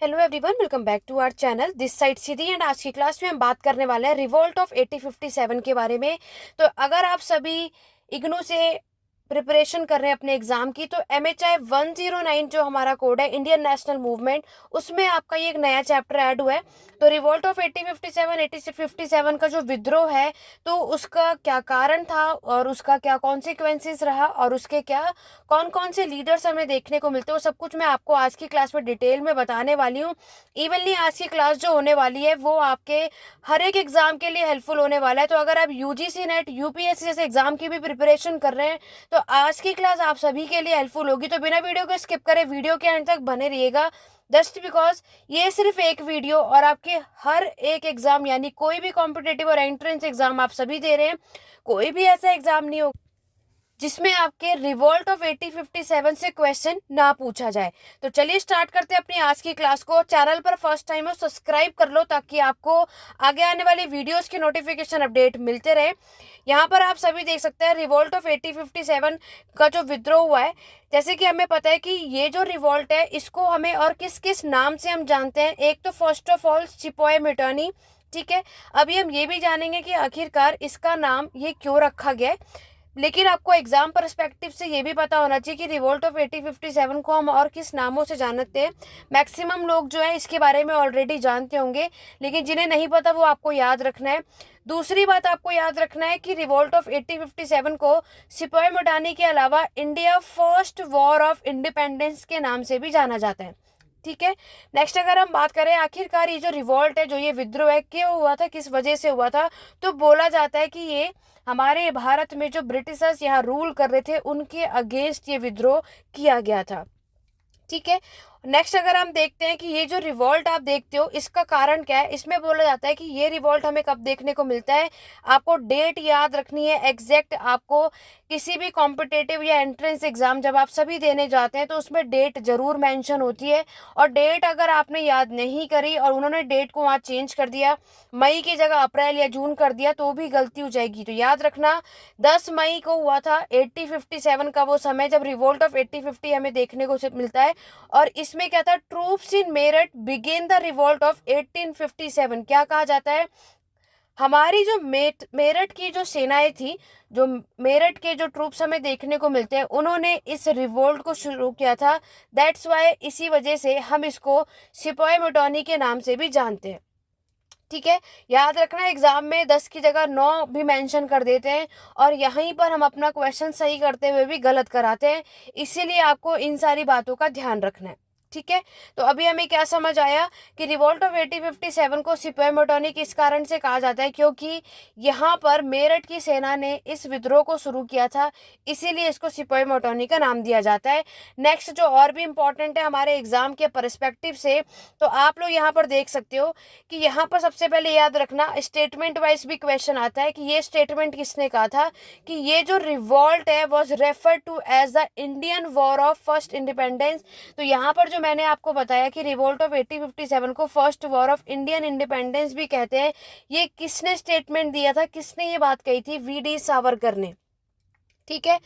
Hello everyone, welcome back to our channel this side Sidhi. And आज की class में हम बात करने वाले हैं रिवोल्ट ऑफ 1857 के बारे में। तो अगर आप सभी इग्नू से प्रिपरेशन कर रहे हैं अपने एग्जाम की, तो MHI 109 जो हमारा कोड है, इंडियन नेशनल मूवमेंट, उसमें आपका ये एक नया चैप्टर ऐड हुआ है। तो रिवोल्ट ऑफ 1857 का जो विद्रोह है, तो उसका क्या कारण था और उसका क्या कॉन्सिक्वेंसेस रहा और उसके क्या कौन कौन से लीडर्स हमें देखने को मिलते हैं, वो सब कुछ मैं आपको आज की क्लास में डिटेल में बताने वाली हूँ। इवनली आज की क्लास जो होने वाली है वो आपके हर एक एग्जाम के लिए हेल्पफुल होने वाला है। तो अगर आप UGC नेट UPSC जैसे एग्जाम की भी प्रिपरेशन कर रहे हैं, तो आज की क्लास आप सभी के लिए हेल्पफुल होगी। तो बिना वीडियो को स्किप करे वीडियो के एंड तक बने रहिएगा, जस्ट बिकॉज ये सिर्फ एक वीडियो और आपके हर एक एग्जाम, यानी कोई भी कॉम्पिटेटिव और एंट्रेंस एग्जाम आप सभी दे रहे हैं, कोई भी ऐसा एग्जाम नहीं होगा जिसमें आपके रिवोल्ट ऑफ 1857 से क्वेश्चन ना पूछा जाए। तो चलिए स्टार्ट करते हैं अपनी आज की क्लास को। चैनल पर फर्स्ट टाइम हो सब्सक्राइब कर लो ताकि आपको आगे आने वाली वीडियोस की नोटिफिकेशन अपडेट मिलते रहे। यहाँ पर आप सभी देख सकते हैं रिवोल्ट ऑफ 1857 का जो विद्रोह हुआ है। जैसे कि हमें पता है कि ये जो रिवोल्ट है, इसको हमें और किस किस नाम से हम जानते हैं। एक तो फर्स्ट ऑफ ऑल सिपोय मिटोनी, ठीक है। अभी हम ये भी जानेंगे कि आखिरकार इसका नाम ये क्यों रखा गया है। लेकिन आपको एग्जाम परस्पेक्टिव से ये भी पता होना चाहिए कि रिवोल्ट ऑफ 1857 को हम और किस नामों से जानते हैं। मैक्सिमम लोग जो है इसके बारे में ऑलरेडी जानते होंगे, लेकिन जिन्हें नहीं पता वो आपको याद रखना है। दूसरी बात आपको याद रखना है कि रिवोल्ट ऑफ 1857 को सिपाही मिटाने के अलावा India first war of independence के नाम से भी जाना जाता है, ठीक है। नेक्स्ट अगर हम बात करें आखिरकार ये जो रिवोल्ट है, जो ये विद्रोह है, क्यों हुआ था, किस वजह से हुआ था, तो बोला जाता है कि ये हमारे भारत में जो ब्रिटिशर्स यहाँ रूल कर रहे थे उनके अगेंस्ट ये विद्रोह किया गया था, ठीक है। नेक्स्ट अगर हम देखते हैं कि ये जो रिवॉल्ट आप देखते हो इसका कारण क्या है, इसमें बोला जाता है कि ये रिवॉल्ट हमें कब देखने को मिलता है। आपको डेट याद रखनी है एग्जैक्ट। आपको किसी भी कॉम्पिटेटिव या एंट्रेंस एग्जाम जब आप सभी देने जाते हैं तो उसमें डेट जरूर मेंशन होती है। और डेट अगर आपने याद नहीं करी और उन्होंने डेट को वहाँ चेंज कर दिया, मई की जगह अप्रैल या जून कर दिया, तो भी गलती हो जाएगी। तो याद रखना 10 मई को हुआ था 1857 का वो समय जब रिवोल्ट ऑफ 1850 हमें देखने को मिलता है। और इसमें क्या था, troops in Meerut began the revolt of 1857। क्या कहा जाता है, हमारी जो मेरठ की जो सेनाएं थी, जो मेरठ के जो ट्रूप्स हमें देखने को मिलते हैं, उन्होंने इस रिवोल्ट को शुरू किया था। दैट्स वाई, इसी वजह से हम इसको सिपाही मिटौनी के नाम से भी जानते हैं, ठीक है। याद रखना एग्जाम में 10 की जगह 9 भी मेंशन कर देते हैं और यहीं पर हम अपना क्वेश्चन सही करते हुए भी गलत कराते हैं। इसीलिए आपको इन सारी बातों का ध्यान रखना है, ठीक है। तो अभी हमें क्या समझ आया कि रिवोल्ट ऑफ 1857 को सिपाही मिटौनी किस कारण से कहा जाता है, क्योंकि यहाँ पर मेरठ की सेना ने इस विद्रोह को शुरू किया था, इसीलिए इसको सिपाही मिटौनी का नाम दिया जाता है। नेक्स्ट जो और भी इंपॉर्टेंट है हमारे एग्जाम के परस्पेक्टिव से, तो आप लोग यहाँ पर देख सकते हो कि यहाँ पर सबसे पहले याद रखना स्टेटमेंट वाइज भी क्वेश्चन आता है कि ये स्टेटमेंट किसने कहा था कि ये जो रिवॉल्ट है was refer to as the Indian war of first independence. तो यहाँ पर जो मैंने आपको बताया कि रिवोल्ट ऑफ 1857 को first war of Indian independence भी कहते हैं, ये किसने स्टेटमेंट दिया था, किसने ये बात कही थी, VD सावरकर ने, ठीक है।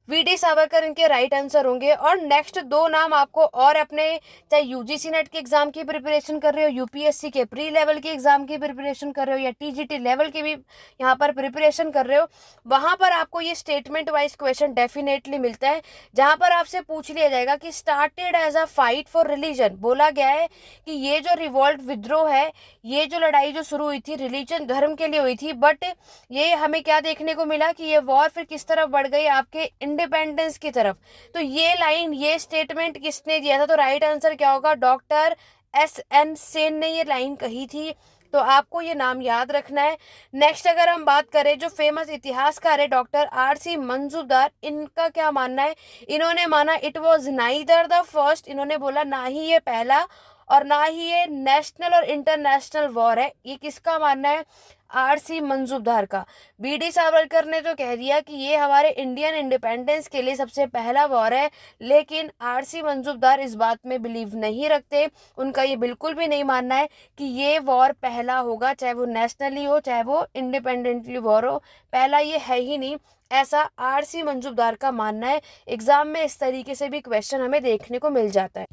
VD सावरकर इनके राइट आंसर होंगे। और नेक्स्ट दो नाम आपको और अपने, चाहे UGC नेट के एग्जाम की प्रिपरेशन कर रहे हो, UPSC के प्री लेवल के एग्जाम की प्रिपरेशन कर रहे हो, या TGT लेवल की भी यहाँ पर प्रिपरेशन कर रहे हो, वहां पर आपको ये स्टेटमेंट वाइज क्वेश्चन डेफिनेटली मिलता है, जहां पर आपसे पूछ लिया जाएगा कि started as a fight for religion. बोला गया है कि ये जो रिवॉल्ट विद्रोह है, ये जो लड़ाई जो शुरू हुई थी रिलीजन धर्म के लिए हुई थी, बट ये हमें क्या देखने को मिला कि ये वॉर फिर किस तरफ बढ़ गई, आपके इंडिपेंडेंस की तरफ। तो ये लाइन, ये स्टेटमेंट किसने दिया था, तो राइट आंसर क्या होगा, डॉक्टर SN सेन ने ये लाइन कही थी। तो आपको ये नाम याद रखना है। नेक्स्ट अगर हम बात करें, जो फेमस इतिहासकार है डॉक्टर RC मंजूमदार, इनका क्या मानना है, इन्होंने माना it was neither the first, इन्होंने बोला ना ही ये पहला और ना ही ये नेशनल और इंटरनेशनल वॉर है। ये किसका मानना है, RC मंजूमदार का। VD सावरकर ने तो कह दिया कि ये हमारे इंडियन इंडिपेंडेंस के लिए सबसे पहला वॉर है, लेकिन RC मंजूमदार इस बात में बिलीव नहीं रखते। उनका ये बिल्कुल भी नहीं मानना है कि ये वॉर पहला होगा, चाहे वो नेशनली हो चाहे वो इंडिपेंडेंटली वॉर हो, पहला ये है ही नहीं, ऐसा RC मंजूमदार का मानना है। एग्जाम में इस तरीके से भी क्वेश्चन हमें देखने को मिल जाता है।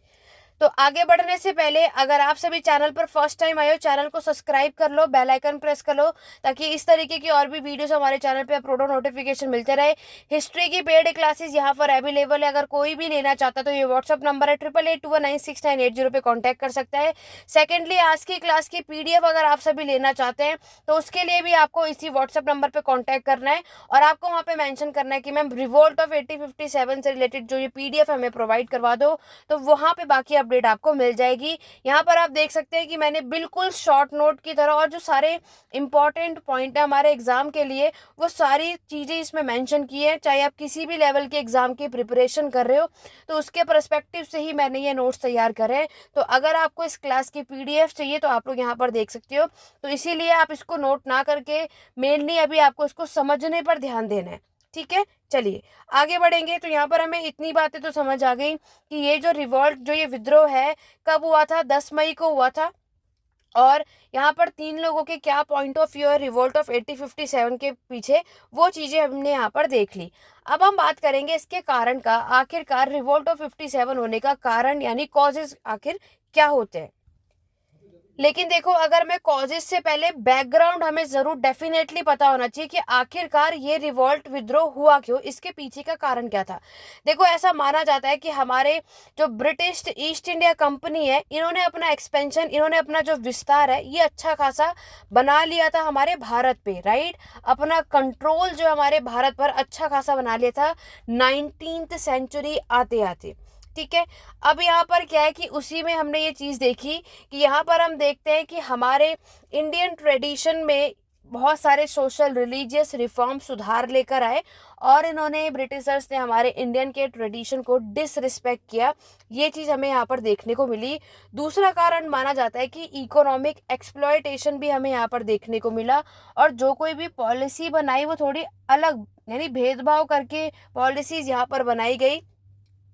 तो आगे बढ़ने से पहले अगर आप सभी चैनल पर फर्स्ट टाइम आए हो, चैनल को सब्सक्राइब कर लो, बेल आइकन प्रेस कर लो, ताकि इस तरीके की और भी वीडियोस हमारे चैनल पे अपलोड हो, नोटिफिकेशन मिलते रहे। हिस्ट्री की पेड क्लासेस यहाँ पर अवेलेबल है, अगर कोई भी लेना चाहता तो ये व्हाट्सअप नंबर है 8882196980 पे कॉन्टैक्ट कर सकता है। सेकेंडली, आज की क्लास की PDF अगर आप सभी लेना चाहते हैं तो उसके लिए भी आपको इसी व्हाट्सअप नंबर पर कॉन्टैक्ट करना है, और आपको वहाँ पे मैंशन करना है कि मैम रिवोल्ट ऑफ 1857 से रिलेटेड जो ये PDF हमें प्रोवाइड करवा दो, तो वहाँ पे बाकी अपडेट आपको मिल जाएगी। यहाँ पर आप देख सकते हैं कि मैंने बिल्कुल शॉर्ट नोट की तरह और जो सारे इंपॉर्टेंट पॉइंट है हमारे एग्जाम के लिए, वो सारी चीज़ें इसमें मेंशन की है। चाहे आप किसी भी लेवल के एग्जाम की प्रिपरेशन कर रहे हो तो उसके परस्पेक्टिव से ही मैंने ये नोट्स तैयार करे हैं। तो अगर आपको इस क्लास की PDF चाहिए तो आप लोग यहाँ पर देख सकते हो। तो इसीलिए आप इसको नोट ना करके मेनली अभी आपको इसको समझने पर ध्यान देना है। ठीक है, चलिए आगे बढ़ेंगे। तो यहाँ पर हमें इतनी बातें तो समझ आ गई कि ये जो रिवॉल्ट, जो ये विद्रोह है, कब हुआ था? 10 मई को हुआ था। और यहाँ पर 3 लोगों के क्या पॉइंट ऑफ व्यू है रिवोल्ट ऑफ 1857 के पीछे, वो चीज़ें हमने यहाँ पर देख ली। अब हम बात करेंगे इसके कारण का। आखिरकार रिवोल्ट ऑफ 57 होने का कारण यानी कॉजेज आखिर क्या होते हैं। लेकिन देखो, अगर मैं कॉजेज से पहले बैकग्राउंड हमें जरूर डेफिनेटली पता होना चाहिए कि आखिरकार ये रिवोल्ट विद्रोह हुआ क्यों, इसके पीछे का कारण क्या था। देखो, ऐसा माना जाता है कि हमारे जो ब्रिटिश ईस्ट इंडिया कंपनी है, इन्होंने अपना एक्सपेंशन, इन्होंने अपना जो विस्तार है ये अच्छा खासा बना लिया था हमारे भारत पे, राइट। अपना कंट्रोल जो हमारे भारत पर अच्छा खासा बना लिया था 19th सेंचुरी आते आते। ठीक है, अब यहाँ पर क्या है कि उसी में हमने ये चीज़ देखी कि यहाँ पर हम देखते हैं कि हमारे इंडियन ट्रेडिशन में बहुत सारे सोशल रिलीजियस रिफॉर्म सुधार लेकर आए, और इन्होंने, ब्रिटिशर्स ने हमारे इंडियन के ट्रेडिशन को डिसरिस्पेक्ट किया। ये चीज़ हमें यहाँ पर देखने को मिली। दूसरा कारण माना जाता है कि इकोनॉमिक एक्सप्लॉयटेशन भी हमें यहाँ पर देखने को मिला, और जो कोई भी पॉलिसी बनाई वो थोड़ी अलग, यानी भेदभाव करके पॉलिसीज यहाँ पर बनाई गई,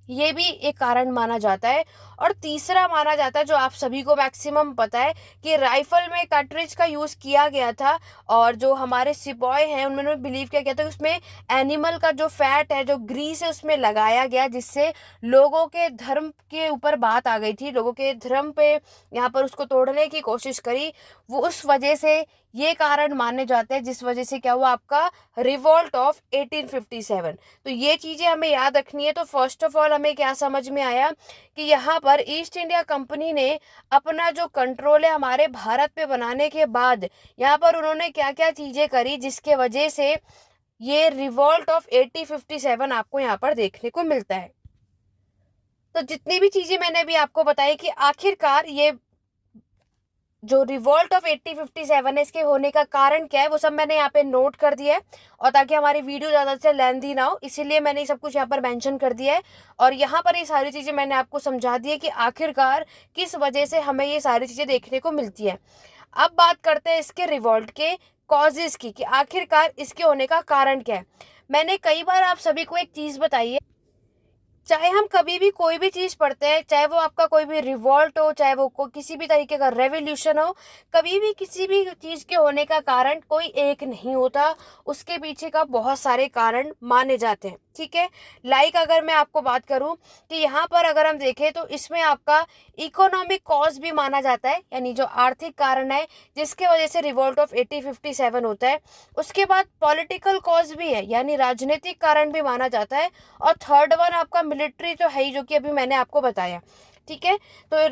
ये भी एक कारण माना जाता है। और तीसरा माना जाता है, जो आप सभी को मैक्सिमम पता है, कि राइफल में कार्ट्रिज का यूज़ किया गया था, और जो हमारे सिपाही हैं उन्होंने बिलीव किया गया था कि उसमें एनिमल का जो फैट है, जो ग्रीस है, उसमें लगाया गया, जिससे लोगों के धर्म के ऊपर बात आ गई थी, लोगों के धर्म पे यहाँ पर उसको तोड़ने की कोशिश करी। वो उस वजह से ये कारण माने जाते हैं, जिस वजह से क्या हुआ आपका रिवोल्ट ऑफ 1857। तो ये चीज़ें हमें याद रखनी है। तो फर्स्ट ऑफ ऑल हमें क्या समझ में आया कि यहाँ पर ईस्ट इंडिया कंपनी ने अपना जो कंट्रोल है हमारे भारत पे बनाने के बाद, यहाँ पर उन्होंने क्या क्या चीज़ें करी, जिसके वजह से ये रिवोल्ट ऑफ 1857 आपको यहाँ पर देखने को मिलता है। तो जितनी भी चीज़ें मैंने अभी आपको बताई कि आखिरकार ये जो रिवोल्ट ऑफ 1857 है, इसके होने का कारण क्या है, वो सब मैंने यहाँ पे नोट कर दिया है, और ताकि हमारी वीडियो ज़्यादा से लेंथी ना हो, इसीलिए मैंने सब कुछ यहाँ पर मेंशन कर दिया है। और यहाँ पर ये सारी चीज़ें मैंने आपको समझा दी है कि आखिरकार किस वजह से हमें ये सारी चीज़ें देखने को मिलती है। अब बात करते हैं इसके रिवोल्ट के कॉजेज की, कि आखिरकार इसके होने का कारण क्या है। मैंने कई बार आप सभी को एक चीज़ बताई है, चाहे हम कभी भी कोई भी चीज़ पढ़ते हैं, चाहे वो आपका कोई भी रिवॉल्ट हो, चाहे वो किसी भी तरीके का रेवोल्यूशन हो, कभी भी किसी भी चीज़ के होने का कारण कोई एक नहीं होता, उसके पीछे का बहुत सारे कारण माने जाते हैं। ठीक है, लाइक अगर मैं आपको बात करूं कि यहाँ पर अगर हम देखें तो इसमें आपका इकोनॉमिक कॉज भी माना जाता है, यानी जो आर्थिक कारण है जिसके वजह से रिवोल्ट ऑफ 1857 होता है। उसके बाद पॉलिटिकल कॉज भी है, यानी राजनीतिक कारण भी माना जाता है। और थर्ड वन आपका मिलिट्री तो है ही, जो कि अभी मैंने आपको बताया। ठीक है, तो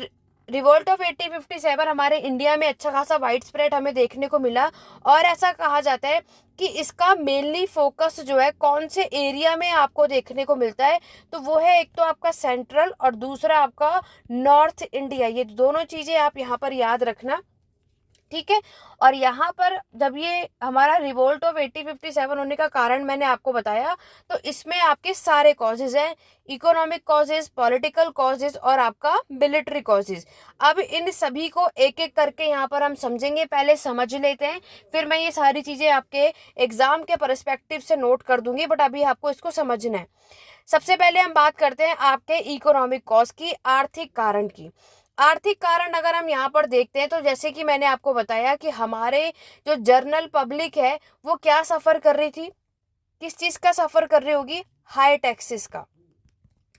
रिवोल्ट ऑफ 1857 हमारे इंडिया में अच्छा खासा वाइड स्प्रेड हमें देखने को मिला, और ऐसा कहा जाता है कि इसका मेनली फोकस जो है कौन से एरिया में आपको देखने को मिलता है, तो वो है एक तो आपका सेंट्रल और दूसरा आपका नॉर्थ इंडिया। ये दोनों चीज़ें आप यहाँ पर याद रखना। ठीक है, और यहाँ पर जब ये हमारा रिवोल्ट ऑफ 1857 होने का कारण मैंने आपको बताया, तो इसमें आपके सारे कॉजेज हैं, इकोनॉमिक कॉजेज, पॉलिटिकल कॉजेज और आपका मिलिट्री कॉजेज। अब इन सभी को एक एक करके यहाँ पर हम समझेंगे, पहले समझ लेते हैं, फिर मैं ये सारी चीज़ें आपके एग्जाम के परस्पेक्टिव से नोट कर दूंगी, बट अभी आपको इसको समझना है। सबसे पहले हम बात करते हैं आपके इकोनॉमिक कॉज की, आर्थिक कारण की। आर्थिक कारण अगर हम यहाँ पर देखते हैं तो जैसे कि मैंने आपको बताया कि हमारे जो जनरल पब्लिक है वो क्या सफ़र कर रही थी, किस चीज़ का सफ़र कर रही होगी, हाई टैक्सेस का।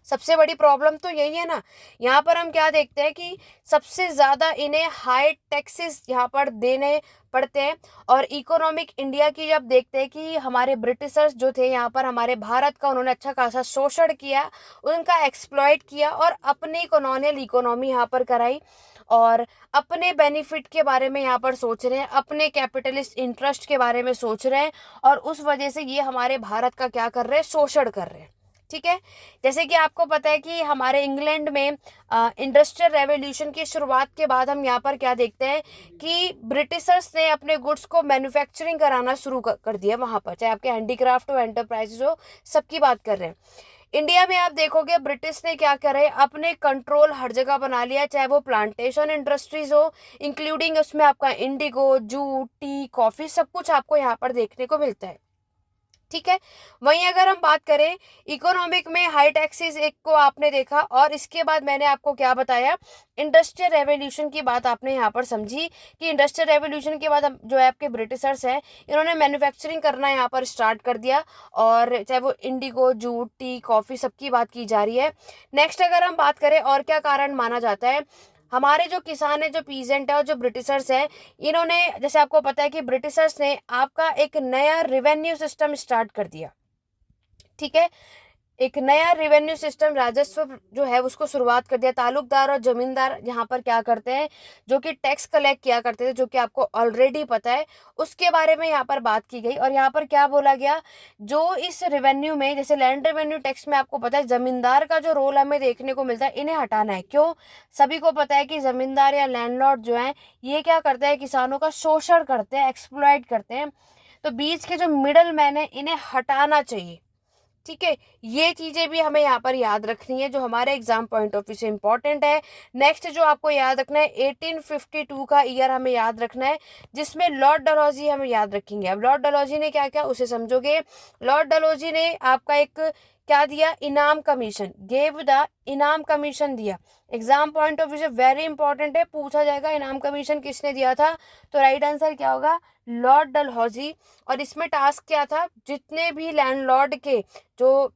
सबसे बड़ी प्रॉब्लम तो यही है ना। यहाँ पर हम क्या देखते हैं कि सबसे ज़्यादा इन्हें हाई टैक्सेस यहाँ पर देने पड़ते हैं। और इकोनॉमिक इंडिया की जब देखते हैं कि हमारे ब्रिटिशर्स जो थे यहाँ पर हमारे भारत का उन्होंने अच्छा खासा शोषण किया, उनका एक्सप्लॉइट किया और अपनी कॉलोनियल इकोनॉमी यहाँ पर कराई और अपने बेनिफिट के बारे में यहाँ पर सोच रहे हैं, अपने कैपिटलिस्ट इंटरेस्ट के बारे में सोच रहे हैं और उस वजह से ये हमारे भारत का क्या कर रहे हैं, शोषण कर रहे हैं। ठीक है, जैसे कि आपको पता है कि हमारे इंग्लैंड में इंडस्ट्रियल रेवोल्यूशन की शुरुआत के बाद हम यहाँ पर क्या देखते हैं कि ब्रिटिशर्स ने अपने गुड्स को मैन्युफैक्चरिंग कराना शुरू कर दिया वहाँ पर, चाहे आपके हैंडीक्राफ्ट हो, एंटरप्राइजेज हो, सबकी बात कर रहे हैं। इंडिया में आप देखोगे ब्रिटिश ने क्या करे, अपने कंट्रोल हर जगह बना लिया, चाहे वो प्लांटेशन इंडस्ट्रीज हो, इंक्लूडिंग उसमें आपका इंडिगो, जूट, टी, कॉफी, सब कुछ आपको यहाँ पर देखने को मिलता है। ठीक है, वहीं अगर हम बात करें इकोनॉमिक में हाई टैक्सेस एक को आपने देखा और इसके बाद मैंने आपको क्या बताया, इंडस्ट्रियल रेवोल्यूशन की बात आपने यहाँ पर समझी कि इंडस्ट्रियल रेवोल्यूशन के बाद जो है आपके ब्रिटिशर्स हैं इन्होंने मैन्युफैक्चरिंग करना यहाँ पर स्टार्ट कर दिया और चाहे वो इंडिगो, जूट, टी, कॉफ़ी सबकी बात की जा रही है। नेक्स्ट अगर हम बात करें और क्या कारण माना जाता है, हमारे जो किसान है, जो पीजेंट है और जो ब्रिटिशर्स हैं, इन्होंने जैसे आपको पता है कि ब्रिटिशर्स ने आपका एक नया रिवेन्यू सिस्टम स्टार्ट कर दिया। ठीक है, एक नया रिवेन्यू सिस्टम, राजस्व जो है उसको शुरुआत कर दिया। तालुकदार और जमींदार यहाँ पर क्या करते हैं, जो कि टैक्स कलेक्ट किया करते थे, जो कि आपको ऑलरेडी पता है, उसके बारे में यहाँ पर बात की गई। और यहाँ पर क्या बोला गया, जो इस रेवेन्यू में जैसे लैंड रेवेन्यू टैक्स में आपको पता है जमींदार का जो रोल हमें देखने को मिलता है, इन्हें हटाना है। क्यों, सभी को पता है कि जमींदार या लैंडलॉर्ड जो है ये क्या करते हैं, किसानों का शोषण करते हैं, एक्सप्लॉइट करते हैं। तो बीच के जो मिडल मैन है इन्हें हटाना चाहिए। ठीक है, ये चीजें भी हमें यहाँ पर याद रखनी है जो हमारे एग्जाम पॉइंट ऑफ व्यू से इंपॉर्टेंट है। नेक्स्ट जो आपको याद रखना है 1852 का ईयर हमें याद रखना है, जिसमें लॉर्ड डलहौजी हमें याद रखेंगे। अब लॉर्ड डलहौजी ने क्या किया उसे समझोगे। लॉर्ड डलहौजी ने आपका एक क्या दिया, इनाम कमीशन, गेव द इनाम कमीशन दिया। एग्जाम पॉइंट ऑफ व्यू से वेरी इंपॉर्टेंट है, पूछा जाएगा इनाम कमीशन किसने दिया था, तो राइट आंसर क्या होगा, लॉर्ड डलहौजी। और इसमें टास्क क्या था, जितने भी लैंडलॉर्ड के जो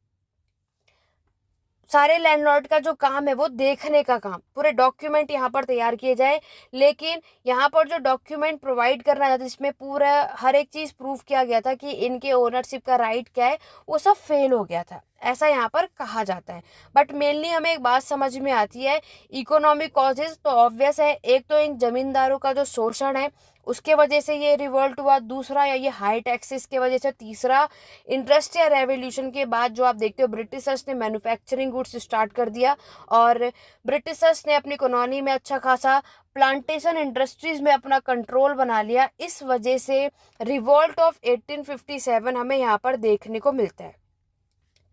सारे लैंडलॉर्ड का जो काम है वो देखने का काम, पूरे डॉक्यूमेंट यहाँ पर तैयार किए जाए। लेकिन यहाँ पर जो डॉक्यूमेंट प्रोवाइड करना था जिसमें पूरा हर एक चीज़ प्रूव किया गया था कि इनके ओनरशिप का राइट क्या है, वो सब फेल हो गया था, ऐसा यहाँ पर कहा जाता है। बट मेनली हमें एक बात समझ में आती है, इकोनॉमिक कॉजेज तो ऑब्वियस है, एक तो इन जमींदारों का जो शोषण है उसके वजह से ये रिवोल्ट हुआ, दूसरा या ये हाई टैक्सेस के वजह से, तीसरा इंडस्ट्रियल रेवोल्यूशन के बाद जो आप देखते हो ब्रिटिशर्स ने मैन्युफैक्चरिंग गुड्स स्टार्ट कर दिया और ब्रिटिशर्स ने अपनी कॉलोनी में अच्छा खासा प्लांटेशन इंडस्ट्रीज में अपना कंट्रोल बना लिया। इस वजह से रिवोल्ट ऑफ 1857 हमें यहाँ पर देखने को मिलता है।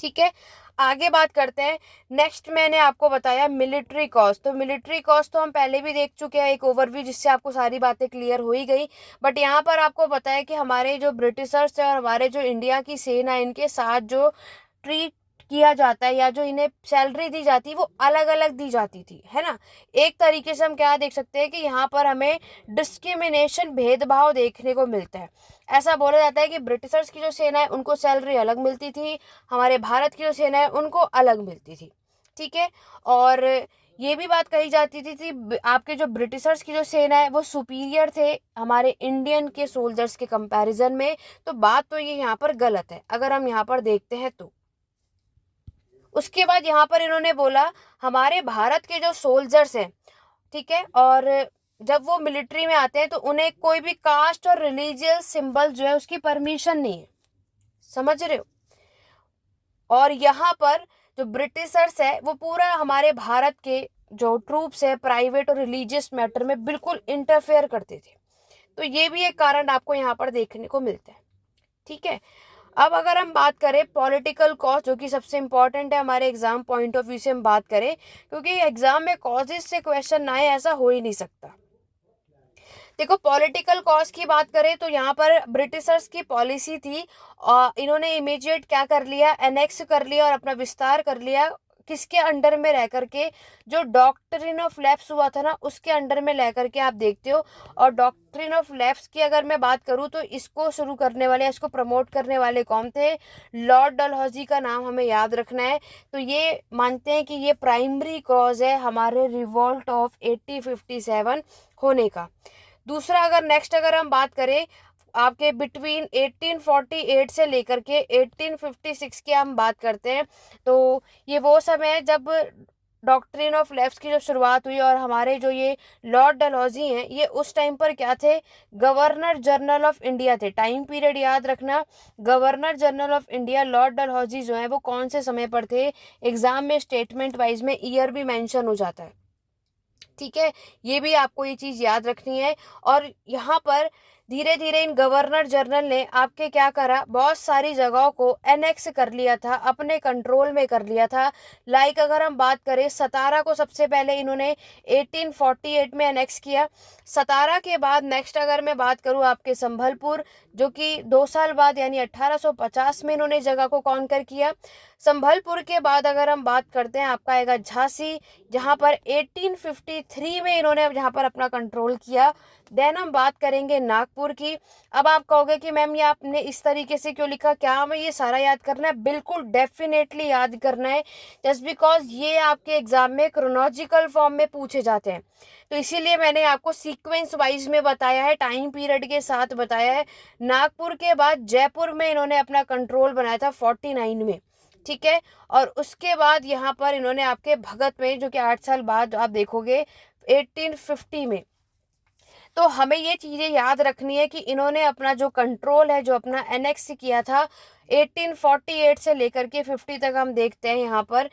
ठीक है, आगे बात करते हैं। नेक्स्ट मैंने आपको बताया मिलिट्री कॉस्ट, तो मिलिट्री कॉस्ट तो हम पहले भी देख चुके हैं, एक ओवरव्यू जिससे आपको सारी बातें क्लियर हो ही गई। बट यहाँ पर आपको पता है कि हमारे जो ब्रिटिशर्स हैं और हमारे जो इंडिया की सेना है, इनके साथ जो ट्रीट किया जाता है या जो इन्हें सैलरी दी जाती है वो अलग अलग दी जाती थी, है ना। एक तरीके से हम क्या देख सकते हैं कि यहाँ पर हमें डिस्क्रिमिनेशन, भेदभाव देखने को मिलता है। ऐसा बोला जाता है कि ब्रिटिशर्स की जो सेना है उनको सैलरी अलग मिलती थी, हमारे भारत की जो सेना है उनको अलग मिलती थी। ठीक है, और ये भी बात कही जाती थी आपके जो ब्रिटिशर्स की जो सेना है वो सुपीरियर थे हमारे इंडियन के सोल्जर्स के कंपैरिजन में। तो बात तो ये यहाँ पर गलत है अगर हम यहाँ पर देखते हैं तो। उसके बाद यहाँ पर इन्होंने बोला हमारे भारत के जो सोल्जर्स हैं, ठीक है, और जब वो मिलिट्री में आते हैं तो उन्हें कोई भी कास्ट और रिलीजियस सिंबल जो है उसकी परमिशन नहीं है, समझ रहे हो। और यहाँ पर जो ब्रिटिशर्स है वो पूरा हमारे भारत के जो ट्रूप्स है प्राइवेट और रिलीजियस मैटर में बिल्कुल इंटरफेयर करते थे। तो ये भी एक कारण आपको यहाँ पर देखने को मिलता है। ठीक है, अब अगर हम बात करें पॉलिटिकल कॉज, जो कि सबसे इंपॉर्टेंट है हमारे एग्जाम पॉइंट ऑफ व्यू से हम बात करें, क्योंकि एग्जाम में कॉजेज से क्वेश्चन ना आए ऐसा हो ही नहीं सकता। देखो पॉलिटिकल कॉज की बात करें तो यहाँ पर ब्रिटिशर्स की पॉलिसी थी और इन्होंने इमीडिएट क्या कर लिया, एनेक्स कर लिया और अपना विस्तार कर लिया किसके अंडर में रह करके, जो डॉक्ट्रिन ऑफ लैप्स हुआ था ना उसके अंडर में रह करके आप देखते हो। और डॉक्ट्रिन ऑफ लैप्स की अगर मैं बात करूँ तो इसको शुरू करने वाले, इसको प्रमोट करने वाले कौन थे? लॉर्ड डलहौजी का नाम हमें याद रखना है। तो ये मानते हैं कि ये प्राइमरी कॉज है हमारे रिवॉल्ट ऑफ 1857 होने का। दूसरा अगर नेक्स्ट अगर हम बात करें आपके बिटवीन 1848 से लेकर के 1856 की हम बात करते हैं, तो ये वो समय है जब डॉक्ट्रिन ऑफ लैप्स की जब शुरुआत हुई। और हमारे जो ये लॉर्ड डलहौजी हैं ये उस टाइम पर क्या थे? गवर्नर जनरल ऑफ इंडिया थे। टाइम पीरियड याद रखना, governor general of India Lord Dalhousie जो है वो कौन से समय पर थे? एग्जाम में स्टेटमेंट वाइज में ईयर भी मेंशन हो जाता है, ठीक है। ये भी आपको ये चीज़ याद रखनी है। और यहाँ पर धीरे धीरे इन गवर्नर जनरल ने आपके क्या करा? बहुत सारी जगहों को एनेक्स कर लिया था, अपने कंट्रोल में कर लिया था। लाइक अगर हम बात करें सतारा को सबसे पहले इन्होंने 1848 में एनेक्स किया। सतारा के बाद नेक्स्ट अगर मैं बात करूँ आपके संभलपुर, जो कि 2 साल बाद यानी 1850 में इन्होंने जगह को कॉन्कर किया। संभलपुर के बाद अगर हम बात करते हैं आपका आएगा झांसी, जहाँ पर 1853 में इन्होंने जहाँ पर अपना कंट्रोल किया। देन हम बात करेंगे नागपुर की। अब आप कहोगे कि मैम ये आपने इस तरीके से क्यों लिखा, क्या हमें ये सारा याद करना है? बिल्कुल डेफिनेटली याद करना है, जस्ट बिकॉज ये आपके एग्जाम में क्रोनोलॉजिकल फॉर्म में पूछे जाते हैं। तो इसीलिए मैंने आपको सीक्वेंस वाइज में बताया है, टाइम पीरियड के साथ बताया है। नागपुर के बाद जयपुर में इन्होंने अपना कंट्रोल बनाया था 49 में, ठीक है। और उसके बाद यहाँ पर इन्होंने आपके भगत में, जो कि 8 साल बाद आप देखोगे 1850 में। तो हमें ये चीज़ें याद रखनी है कि इन्होंने अपना जो कंट्रोल है, जो अपना एनेक्स किया था 1848 से लेकर के 50 तक हम देखते हैं यहाँ पर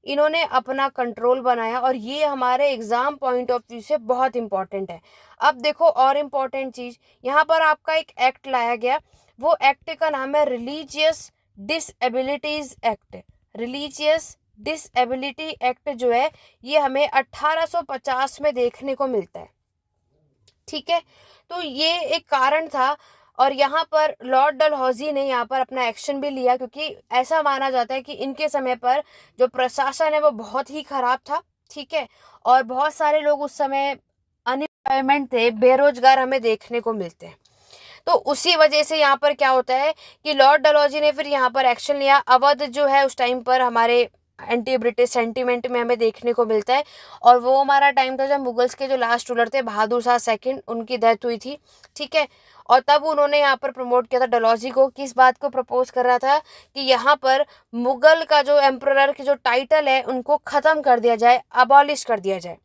इन्होंने अपना कंट्रोल बनाया। और ये हमारे एग्जाम पॉइंट ऑफ व्यू से बहुत इंपॉर्टेंट है। अब देखो और इम्पॉर्टेंट चीज़, यहाँ पर आपका एक एक्ट लाया गया, वो एक्ट का नाम है religious डिसएबिलिटीज act. Religious disability act जो है ये हमें 1850 में देखने को मिलता है, ठीक है। तो ये एक कारण था। और यहाँ पर लॉर्ड डलहौजी ने यहाँ पर अपना एक्शन भी लिया, क्योंकि ऐसा माना जाता है कि इनके समय पर जो प्रशासन है वो बहुत ही खराब था, ठीक है। और बहुत सारे लोग उस समय अनएम्प्लॉयमेंट थे, बेरोजगार हमें देखने को मिलते हैं। तो उसी वजह से यहाँ पर क्या होता है कि लॉर्ड डलहौजी ने फिर यहाँ पर एक्शन लिया। अवध जो है उस टाइम पर हमारे एंटी ब्रिटिश सेंटीमेंट में हमें देखने को मिलता है। और वो हमारा टाइम था जब मुगल्स के जो लास्ट रूलर थे बहादुर शाह सेकंड, उनकी डेथ हुई थी, ठीक है। और तब उन्होंने यहाँ पर प्रमोट किया था डलहौजी को, किस बात को प्रपोज कर रहा था कि यहाँ पर मुगल का जो एम्परर की जो टाइटल है उनको ख़त्म कर दिया जाए, अबॉलिश कर दिया जाए।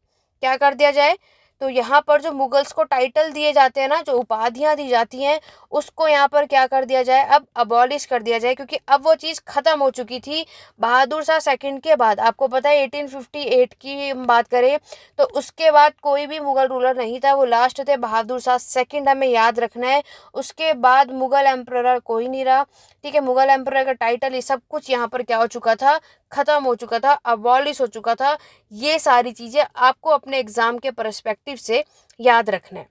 क्या कर दिया जाए? तो यहाँ पर जो मुगल्स को टाइटल दिए जाते हैं ना, जो उपाधियाँ दी जाती हैं, उसको यहाँ पर क्या कर दिया जाए? अब अबॉलिश कर दिया जाए, क्योंकि अब वो चीज़ ख़त्म हो चुकी थी बहादुर शाह सेकंड के बाद। आपको पता है 1858 की हम बात करें तो उसके बाद कोई भी मुगल रूलर नहीं था, वो लास्ट थे बहादुर शाह सेकंड, हमें याद रखना है। उसके बाद मुगल एम्परर कोई नहीं रहा, ठीक है। मुगल एम्परर का टाइटल ये सब कुछ यहाँ पर क्या हो चुका था? ख़त्म हो चुका था, अबॉलिश हो चुका था। ये सारी चीज़ें आपको अपने एग्जाम के पर्सपेक्टिव से याद रखना है,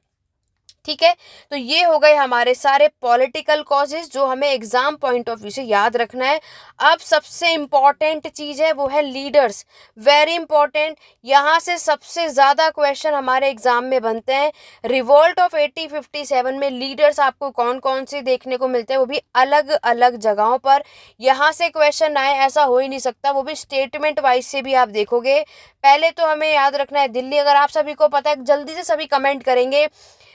ठीक है। तो ये हो गए हमारे सारे पॉलिटिकल कॉजेज जो हमें एग्जाम पॉइंट ऑफ व्यू से याद रखना है। अब सबसे इम्पॉर्टेंट चीज़ है वो है लीडर्स, वेरी इंपॉर्टेंट। यहाँ से सबसे ज़्यादा क्वेश्चन हमारे एग्जाम में बनते हैं। रिवोल्ट ऑफ 1857 में लीडर्स आपको कौन कौन से देखने को मिलते हैं, वो भी अलग अलग जगहों पर। यहाँ से क्वेश्चन आए ऐसा हो ही नहीं सकता, वो भी स्टेटमेंट वाइज से भी आप देखोगे। पहले तो हमें याद रखना है दिल्ली, अगर आप सभी को पता है जल्दी से सभी कमेंट करेंगे।